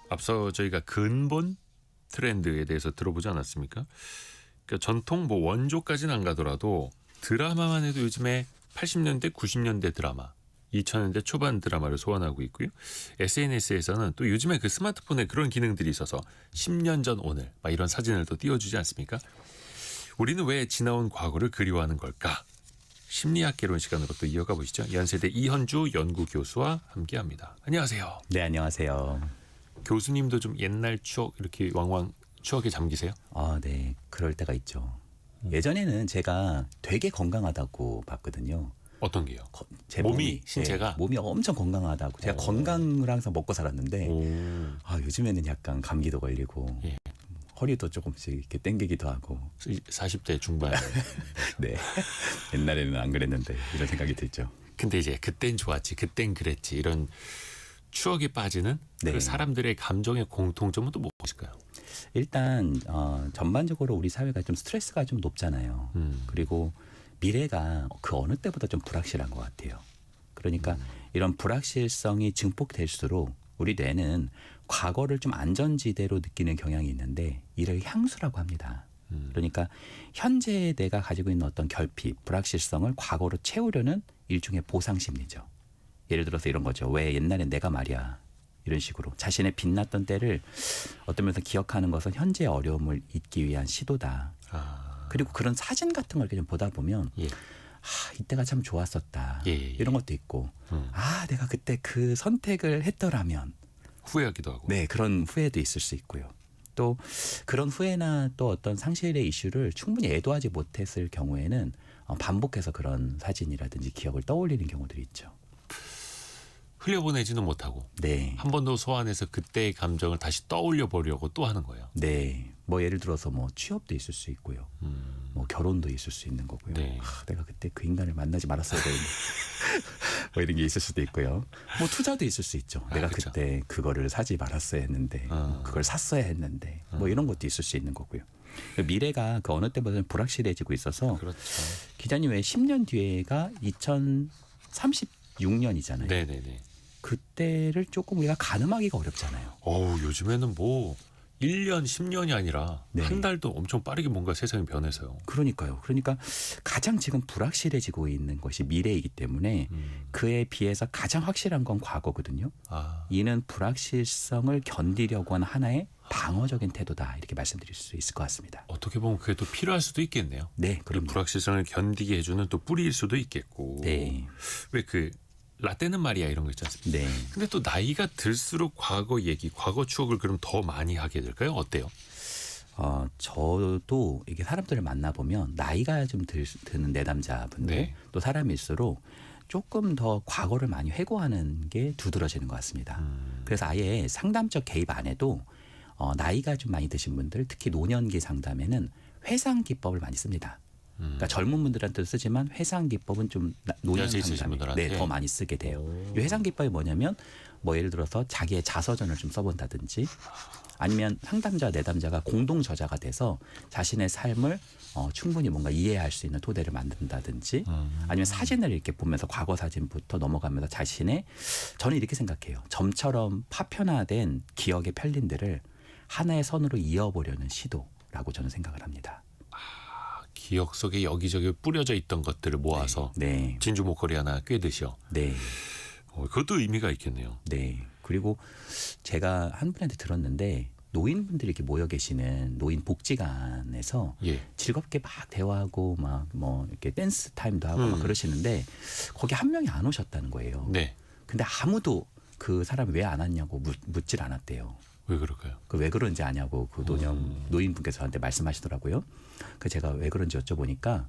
앞서 저희가 근본 트렌드에 대해서 들어보지 않았습니까? 그러니까 전통 뭐 원조까지는 안 가더라도 드라마만 해도 요즘에 80년대, 90년대 드라마, 2000년대 초반 드라마를 소환하고 있고요. SNS에서는 또 요즘에 그 스마트폰에 그런 기능들이 있어서 10년 전 오늘 막 이런 사진을 또 띄워주지 않습니까? 우리는 왜 지나온 과거를 그리워하는 걸까? 심리학 개론 시간으로 또 이어가 보시죠. 연세대 이현주 연구교수와 함께합니다. 안녕하세요. 네, 안녕하세요. 교수님도 좀 옛날 추억 이렇게 왕왕 추억에 잠기세요? 아, 네. 그럴 때가 있죠. 예전에는 제가 되게 건강하다고 봤거든요. 어떤 게요? 제 몸이, 신체가? 네, 몸이 엄청 건강하다고. 제가 건강을 항상 먹고 살았는데 오. 요즘에는 약간 감기도 걸리고 예. 허리도 조금씩 이렇게 땡기기도 하고. 40대 중반. 네. 옛날에는 안 그랬는데 이런 생각이 들죠. 근데 이제 그땐 좋았지, 그땐 그랬지 이런 추억에 빠지는 네. 그 사람들의 감정의 공통점은 또 무엇일까요? 일단 전반적으로 우리 사회가 좀 스트레스가 좀 높잖아요. 그리고 미래가 그 어느 때보다 좀 불확실한 것 같아요. 그러니까 이런 불확실성이 증폭될수록 우리 뇌는 과거를 좀 안전지대로 느끼는 경향이 있는데 이를 향수라고 합니다. 그러니까 현재 내가 가지고 있는 어떤 결핍, 불확실성을 과거로 채우려는 일종의 보상 심리죠. 예를 들어서 이런 거죠. 왜 옛날엔 내가 말이야. 이런 식으로 자신의 빛났던 때를 어떤 면에서 기억하는 것은 현재의 어려움을 잊기 위한 시도다. 그리고 그런 사진 같은 걸 이렇게 좀 보다 보면 예. 이때가 참 좋았었다. 예. 이런 것도 있고 내가 그때 그 선택을 했더라면 후회하기도 하고. 네, 그런 후회도 있을 수 있고요. 또 그런 후회나 또 어떤 상실의 이슈를 충분히 애도하지 못했을 경우에는 반복해서 그런 사진이라든지 기억을 떠올리는 경우들이 있죠. 흘려보내지는 못하고 네. 한 번 더 소환해서 그때의 감정을 다시 떠올려 보려고 또 하는 거예요. 네. 뭐 예를 들어서 뭐 취업도 있을 수 있고요. 뭐 결혼도 있을 수 있는 거고요. 네. 내가 그때 그 인간을 만나지 말았어야 되는데 뭐 이런 게 있을 수도 있고요. 뭐 투자도 있을 수 있죠. 내가 그쵸. 그때 그거를 사지 말았어야 했는데 그걸 샀어야 했는데 뭐 이런 것도 있을 수 있는 거고요. 미래가 그 어느 때보다는 불확실해지고 있어서 그렇죠. 기자님 왜 10년 뒤에가 2036년이잖아요. 네네네. 그때를 조금 우리가 가늠하기가 어렵잖아요. 요즘에는 뭐 1년, 10년이 아니라 네. 한 달도 엄청 빠르게 뭔가 세상이 변해서요. 그러니까요. 그러니까 가장 지금 불확실해지고 있는 것이 미래이기 때문에 그에 비해서 가장 확실한 건 과거거든요. 이는 불확실성을 견디려고 하는 하나의 방어적인 태도다. 이렇게 말씀드릴 수 있을 것 같습니다. 어떻게 보면 그게 또 필요할 수도 있겠네요. 네, 그리고 그럼요. 불확실성을 견디게 해주는 또 뿌리일 수도 있겠고. 네. 왜 그 라떼는 말이야 이런 거 있지 않습니까? 네. 근데 또 나이가 들수록 과거 얘기, 과거 추억을 그럼 더 많이 하게 될까요? 어때요? 저도 이게 사람들을 만나보면 나이가 좀 드는 내담자분들 네. 또 사람일수록 조금 더 과거를 많이 회고하는 게 두드러지는 것 같습니다. 그래서 아예 상담적 개입 안 해도 나이가 좀 많이 드신 분들 특히 노년기 상담에는 회상 기법을 많이 씁니다. 그러니까 젊은 분들한테도 쓰지만 회상 기법은 좀 노년 연세 있으신 상담에 분들한테? 더 많이 쓰게 돼요. 이 회상 기법이 뭐냐면 뭐 예를 들어서 자기의 자서전을 좀 써본다든지 아니면 상담자 내담자가 공동 저자가 돼서 자신의 삶을 충분히 뭔가 이해할 수 있는 토대를 만든다든지 아니면 사진을 이렇게 보면서 과거 사진부터 넘어가면서 자신의 저는 이렇게 생각해요. 점처럼 파편화된 기억의 편린들을 하나의 선으로 이어보려는 시도라고 저는 생각을 합니다. 기억 속에 여기저기 뿌려져 있던 것들을 모아서 네. 진주 목걸이 하나 꿰듯이요. 네. 그것도 의미가 있겠네요. 네. 그리고 제가 한 분한테 들었는데 노인분들이 이렇게 모여 계시는 노인 복지관에서 예. 즐겁게 막 대화하고 막 뭐 이렇게 댄스 타임도 하고 막 그러시는데 거기 한 명이 안 오셨다는 거예요. 네. 근데 아무도 그 사람이 왜 안 왔냐고 묻질 않았대요. 왜 그럴까요? 그 왜 그런지 아냐고 그 노인분께서 저한테 말씀하시더라고요. 그 제가 왜 그런지 여쭤보니까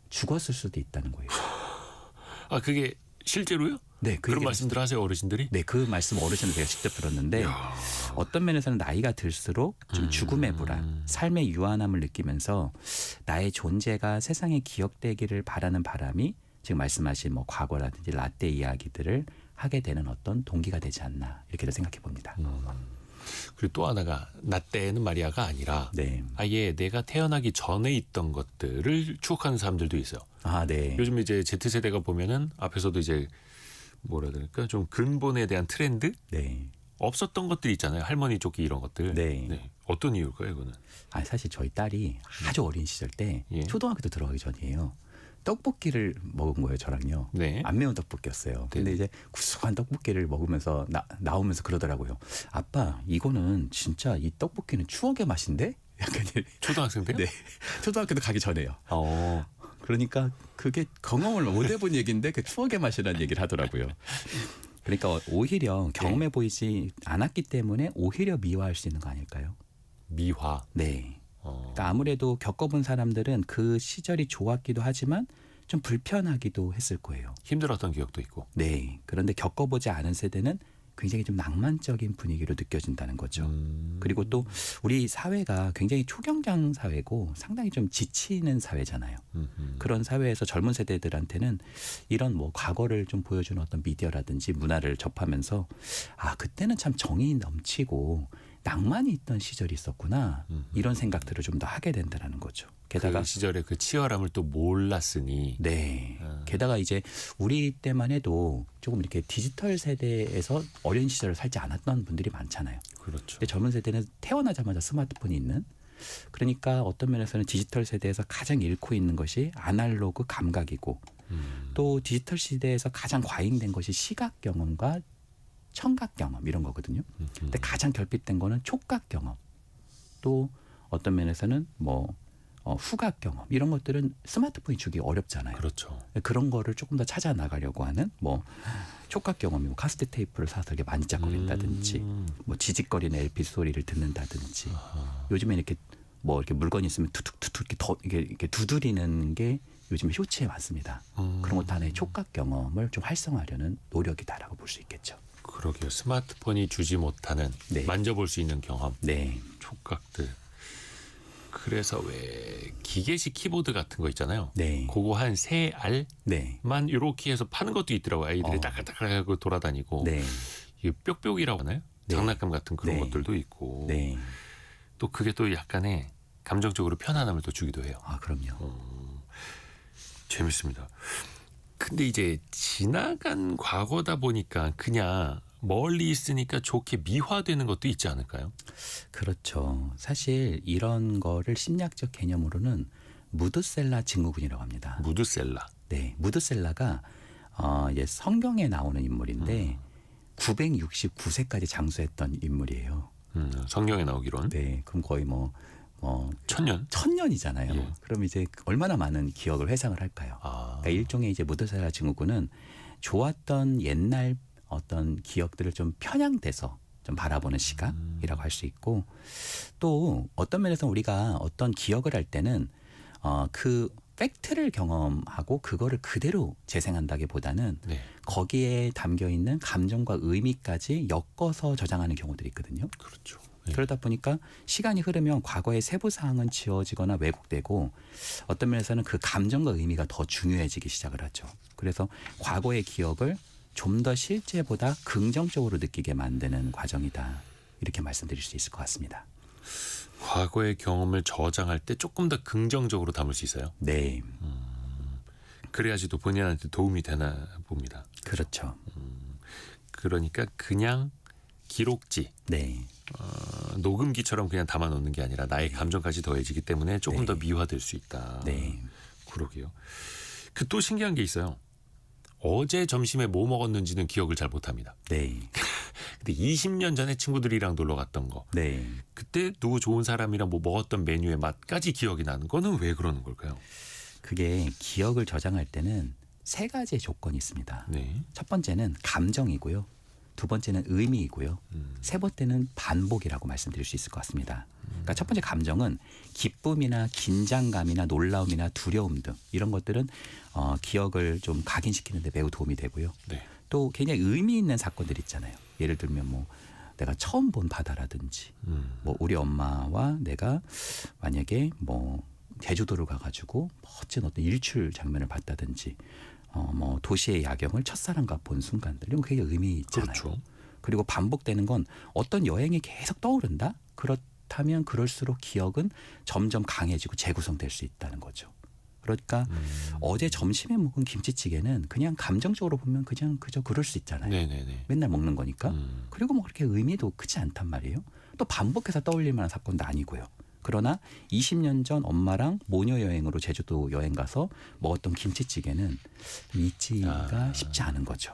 죽었을 수도 있다는 거예요. 그게 실제로요? 네, 그 그런 얘기를 말씀들 하세요, 어르신들이? 네, 그 말씀 어르신을 제가 직접 들었는데 어떤 면에서는 나이가 들수록 좀 죽음의 불안, 삶의 유한함을 느끼면서 나의 존재가 세상에 기억되기를 바라는 바람이 지금 말씀하신 뭐 과거라든지 라떼 이야기들을 하게 되는 어떤 동기가 되지 않나 이렇게도 생각해 봅니다. 그리고 또 하나가 나 때는 말이야가 아니라 네. 아예 내가 태어나기 전에 있던 것들을 추억하는 사람들도 있어요. 네. 요즘 이제 Z세대가 보면은 앞에서도 이제 뭐라 그럴까 좀 근본에 대한 트렌드 네. 없었던 것들이 있잖아요. 할머니 조끼 이런 것들. 네. 어떤 이유일까요, 이거는? 아니, 사실 저희 딸이 아주 어린 시절 때 예. 초등학교 들어가기 전이에요. 떡볶이를 먹은 거예요, 저랑요. 네. 안 매운 떡볶이였어요. 근데 네. 이제 구수한 떡볶이를 먹으면서 나오면서 그러더라고요. 아빠, 이거는 진짜 이 떡볶이는 추억의 맛인데? 약간 초등학생 때요? 네. 초등학교도 가기 전에요. 그러니까 그게 경험을 못 해본 얘기인데 그 추억의 맛이라는 얘기를 하더라고요. 그러니까 오히려 경험해 보이지 않았기 때문에 오히려 미화할 수 있는 거 아닐까요? 미화. 네. 그러니까 아무래도 겪어본 사람들은 그 시절이 좋았기도 하지만 좀 불편하기도 했을 거예요. 힘들었던 기억도 있고. 네. 그런데 겪어보지 않은 세대는 굉장히 좀 낭만적인 분위기로 느껴진다는 거죠. 그리고 또 우리 사회가 굉장히 초경장 사회고 상당히 좀 지치는 사회잖아요. 그런 사회에서 젊은 세대들한테는 이런 뭐 과거를 좀 보여주는 어떤 미디어라든지 문화를 접하면서 아, 그때는 참 정이 넘치고 낭만이 있던 시절이 있었구나. 이런 생각들을 좀 더 하게 된다는 거죠. 게다가 그 시절의 그 치열함을 또 몰랐으니. 네. 게다가 이제 우리 때만 해도 조금 이렇게 디지털 세대에서 어린 시절을 살지 않았던 분들이 많잖아요. 그렇죠. 근데 젊은 세대는 태어나자마자 스마트폰이 있는. 그러니까 어떤 면에서는 디지털 세대에서 가장 잃고 있는 것이 아날로그 감각이고 또 디지털 시대에서 가장 과잉된 것이 시각 경험과 청각 경험 이런 거거든요. 근데 가장 결핍된 거는 촉각 경험. 또 어떤 면에서는 뭐 후각 경험 이런 것들은 스마트폰이 주기 어렵잖아요. 그렇죠. 그런 거를 조금 더 찾아 나가려고 하는 뭐 촉각 경험이 뭐 카세트 테이프를 사서 이렇게 만지작거린다든지 뭐 지직거리는 LP 소리를 듣는다든지 요즘에 이렇게 뭐 이렇게 물건이 있으면 툭툭툭툭 이렇게 두드리는 게 요즘에 쇼츠에 많습니다. 그런 것도 하나의 촉각 경험을 좀 활성화하려는 노력이다라고 볼 수 있겠죠. 그러게요. 스마트폰이 주지 못하는 네. 만져볼 수 있는 경험, 네, 촉각들. 그래서 왜 기계식 키보드 같은 거 있잖아요. 네, 그거 한 세 알만 네, 이렇게 해서 파는 것도 있더라고요. 아이들이 따글따글하고 돌아다니고. 네, 이게 뾱뾱이라고 하나요? 네. 장난감 같은 그런 네. 것들도 있고. 네. 또 그게 또 약간의 감정적으로 편안함을 또 주기도 해요. 아, 그럼요. 재밌습니다. 근데 이제 지나간 과거다 보니까 그냥 멀리 있으니까 좋게 미화되는 것도 있지 않을까요? 그렇죠. 사실 이런 거를 심리학적 개념으로는 무드셀라 증후군이라고 합니다. 무드셀라. 네, 무드셀라가 성경에 나오는 인물인데 969세까지 장수했던 인물이에요. 성경에 나오기로는 네, 그럼 거의 뭐 천년. 천년이잖아요. 예. 그럼 이제 얼마나 많은 기억을 회상을 할까요? 그러니까 일종의 이제 무드셀라 증후군은 좋았던 옛날 어떤 기억들을 좀 편향돼서 좀 바라보는 시각이라고 할 수 있고 또 어떤 면에서 우리가 어떤 기억을 할 때는 그 팩트를 경험하고 그거를 그대로 재생한다기보다는 네. 거기에 담겨 있는 감정과 의미까지 엮어서 저장하는 경우들이 있거든요. 그렇죠. 그러다 보니까 시간이 흐르면 과거의 세부 사항은 지워지거나 왜곡되고 어떤 면에서는 그 감정과 의미가 더 중요해지기 시작을 하죠. 그래서 과거의 기억을 좀 더 실제보다 긍정적으로 느끼게 만드는 과정이다. 이렇게 말씀드릴 수 있을 것 같습니다. 과거의 경험을 저장할 때 조금 더 긍정적으로 담을 수 있어요. 네. 그래야지 또 본인한테 도움이 되나 봅니다. 그렇죠. 그러니까 그냥 기록지, 네. 녹음기처럼 그냥 담아놓는 게 아니라 나의 감정까지 더해지기 때문에 조금 네. 더 미화될 수 있다. 네. 그러게요. 그 또 신기한 게 있어요. 어제 점심에 뭐 먹었는지는 기억을 잘 못합니다. 네. 근데 20년 전에 친구들이랑 놀러 갔던 거, 네. 그때 누구 좋은 사람이랑 뭐 먹었던 메뉴의 맛까지 기억이 나는 거는 왜 그러는 걸까요? 그게 기억을 저장할 때는 세 가지의 조건이 있습니다. 네. 첫 번째는 감정이고요. 두 번째는 의미이고요. 세 번째는 반복이라고 말씀드릴 수 있을 것 같습니다. 그러니까 첫 번째 감정은 기쁨이나 긴장감이나 놀라움이나 두려움 등 이런 것들은 기억을 좀 각인시키는 데 매우 도움이 되고요. 네. 또 굉장히 의미 있는 사건들 있잖아요. 예를 들면 뭐 내가 처음 본 바다라든지 뭐 우리 엄마와 내가 만약에 뭐 제주도를 가가지고 멋진 어떤 일출 장면을 봤다든지 뭐 도시의 야경을 첫사랑과 본 순간들 이런 거 굉장히 의미 있잖아요. 그렇죠. 그리고 반복되는 건 어떤 여행이 계속 떠오른다? 그렇다면 그럴수록 기억은 점점 강해지고 재구성될 수 있다는 거죠. 그러니까 어제 점심에 먹은 김치찌개는 그냥 감정적으로 보면 그냥 그저 그럴 수 있잖아요. 네네네. 맨날 먹는 거니까. 그리고 뭐 그렇게 의미도 크지 않단 말이에요. 또 반복해서 떠올릴 만한 사건도 아니고요. 그러나 20년 전 엄마랑 모녀 여행으로 제주도 여행 가서 먹었던 김치찌개는 잊기가 쉽지 않은 거죠.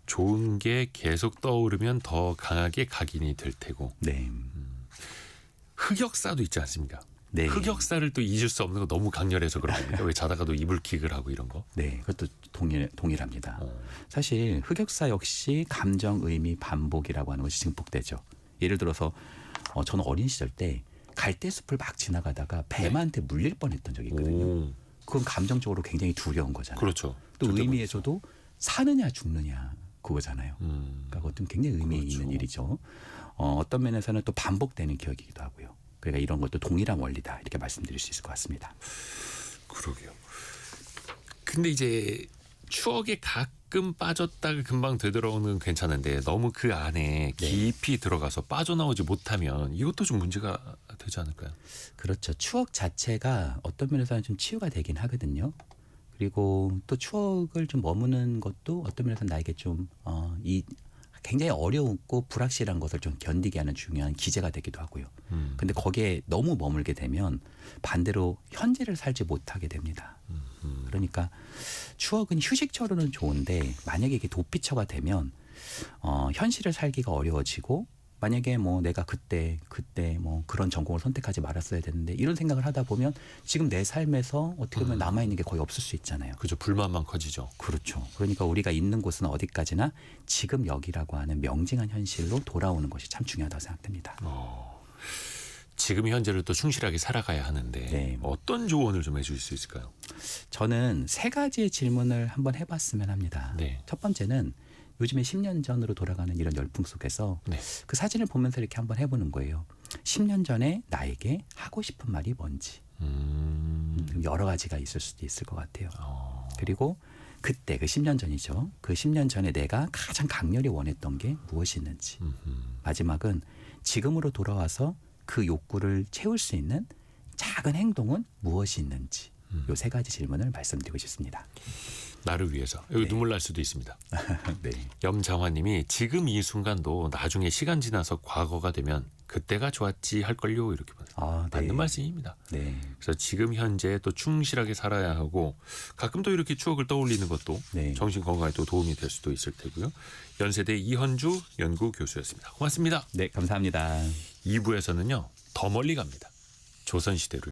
좋은 게 계속 떠오르면 더 강하게 각인이 될 테고. 네. 흑역사도 있지 않습니까? 네. 흑역사를 또 잊을 수 없는 거 너무 강렬해서 그런 겁니다. 왜 자다가도 이불킥을 하고 이런 거. 네, 그것도 동일합니다. 사실 흑역사 역시 감정, 의미, 반복이라고 하는 것이 증폭되죠. 예를 들어서 저는 어린 시절 때 갈대숲을 막 지나가다가 뱀한테 물릴 뻔했던 적이 있거든요. 오, 그건 감정적으로 굉장히 두려운 거잖아요. 그렇죠. 또 절대 의미에서도 사느냐 죽느냐 그거잖아요. 그러니까 그것도 굉장히 의미 그렇죠. 있는 일이죠. 어떤 면에서는 또 반복되는 기억이기도 하고요. 그러니까 이런 것도 동일한 원리다 이렇게 말씀드릴 수 있을 것 같습니다. 그러게요. 근데 이제 추억에 가끔 빠졌다가 금방 되돌아오는 건 괜찮은데 너무 그 안에 깊이 들어가서 빠져나오지 못하면 이것도 좀 문제가 되지 않을까요? 그렇죠. 추억 자체가 어떤 면에서는 좀 치유가 되긴 하거든요. 그리고 또 추억을 좀 머무는 것도 어떤 면에서는 나에게 좀 이 굉장히 어려웠고 불확실한 것을 좀 견디게 하는 중요한 기제가 되기도 하고요. 근데 거기에 너무 머물게 되면 반대로 현재를 살지 못하게 됩니다. 그러니까 추억은 휴식처로는 좋은데 만약에 이게 도피처가 되면 현실을 살기가 어려워지고 만약에 뭐 내가 그때 뭐 그런 전공을 선택하지 말았어야 되는데 이런 생각을 하다 보면 지금 내 삶에서 어떻게 보면 남아 있는 게 거의 없을 수 있잖아요. 그죠. 불만만 커지죠. 그렇죠. 그러니까 우리가 있는 곳은 어디까지나 지금 여기라고 하는 명징한 현실로 돌아오는 것이 참 중요하다고 생각됩니다. 지금 현재를 또 충실하게 살아가야 하는데 네. 어떤 조언을 좀 해줄 수 있을까요? 저는 세 가지의 질문을 한번 해봤으면 합니다. 네. 첫 번째는 요즘에 10년 전으로 돌아가는 이런 열풍 속에서 네. 그 사진을 보면서 이렇게 한번 해보는 거예요. 10년 전에 나에게 하고 싶은 말이 뭔지. 여러 가지가 있을 수도 있을 것 같아요. 그리고 그때 그 10년 전이죠. 그 10년 전에 내가 가장 강렬히 원했던 게 무엇이 있는지. 마지막은 지금으로 돌아와서 그 욕구를 채울 수 있는 작은 행동은 무엇이 있는지. 요 세 가지 질문을 말씀드리고 싶습니다. 나를 위해서. 여기 네. 눈물 날 수도 있습니다. 네. 염장화님이 지금 이 순간도 나중에 시간 지나서 과거가 되면 그때가 좋았지 할걸요 이렇게 보내요. 네. 맞는 말씀입니다. 네. 그래서 지금 현재 또 충실하게 살아야 하고 가끔 또 이렇게 추억을 떠올리는 것도 네. 정신 건강에 또 도움이 될 수도 있을 테고요. 연세대 이현주 연구교수였습니다. 고맙습니다. 네, 감사합니다. 2부에서는요. 더 멀리 갑니다. 조선시대로.